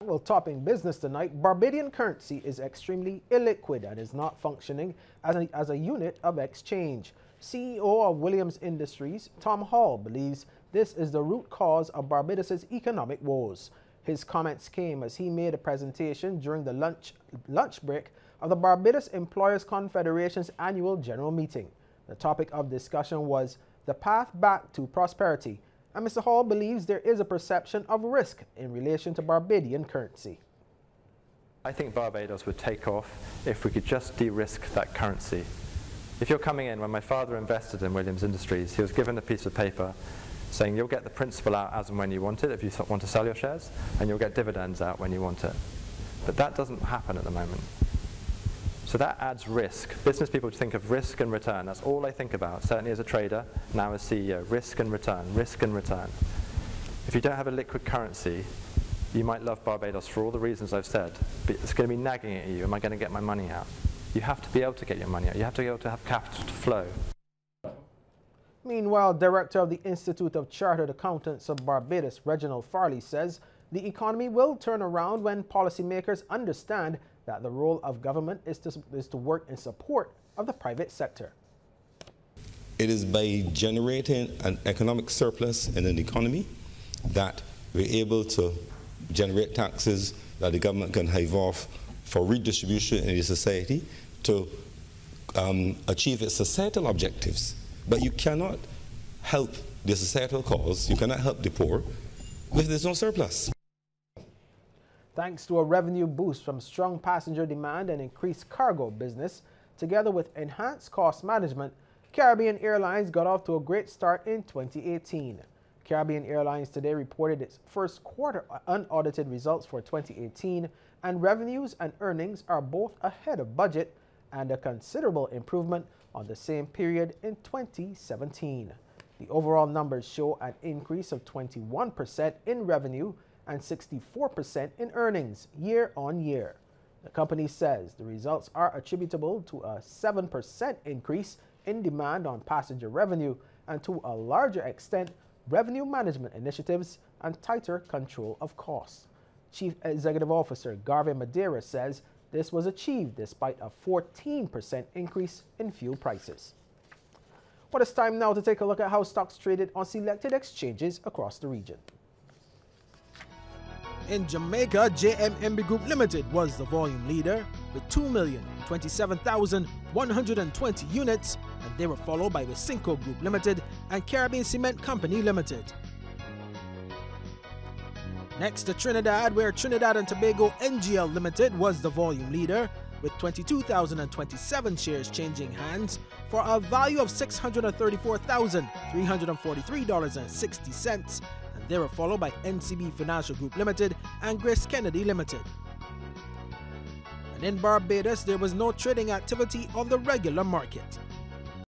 Well, topping business tonight, Barbadian currency is extremely illiquid and is not functioning as a unit of exchange. CEO of Williams Industries, Tom Hall, believes this is the root cause of Barbados' economic woes. His comments came as he made a presentation during the lunch break of the Barbados Employers Confederation's annual general meeting. The topic of discussion was the path back to prosperity, and Mr. Hall believes there is a perception of risk in relation to Barbadian currency. I think Barbados would take off if we could just de-risk that currency. If you're coming in, when my father invested in Williams Industries, he was given a piece of paper saying you'll get the principal out as and when you want it if you want to sell your shares, and you'll get dividends out when you want it. But that doesn't happen at the moment. So that adds risk. Business people think of risk and return. That's all I think about, certainly as a trader, now as CEO. Risk and return, risk and return. If you don't have a liquid currency, you might love Barbados for all the reasons I've said, but it's going to be nagging at you. Am I going to get my money out? You have to be able to get your money out. You have to be able to have capital to flow. Meanwhile, Director of the Institute of Chartered Accountants of Barbados, Reginald Farley, says the economy will turn around when policymakers understand that the role of government is to work in support of the private sector. It is by generating an economic surplus in an economy that we're able to generate taxes that the government can hive off for redistribution in the society to achieve its societal objectives. But you cannot help the societal cause, you cannot help the poor if there's no surplus. Thanks to a revenue boost from strong passenger demand and increased cargo business, together with enhanced cost management, Caribbean Airlines got off to a great start in 2018. Caribbean Airlines today reported its first quarter unaudited results for 2018, and revenues and earnings are both ahead of budget and a considerable improvement on the same period in 2017. The overall numbers show an increase of 21% in revenue and 64% in earnings year on year. The company says the results are attributable to a 7% increase in demand on passenger revenue and to a larger extent revenue management initiatives and tighter control of costs. Chief Executive Officer Garvin Madeira says this was achieved despite a 14% increase in fuel prices. Well, it's time now to take a look at how stocks traded on selected exchanges across the region. In Jamaica, JMMB Group Limited was the volume leader with 2,027,120 units, and they were followed by Wisynco Group Limited and Caribbean Cement Company Limited. Next to Trinidad, where Trinidad and Tobago NGL Limited was the volume leader with 22,027 shares changing hands for a value of $634,343.60. They were followed by NCB Financial Group Limited and Grace Kennedy Limited. And in Barbados, there was no trading activity on the regular market.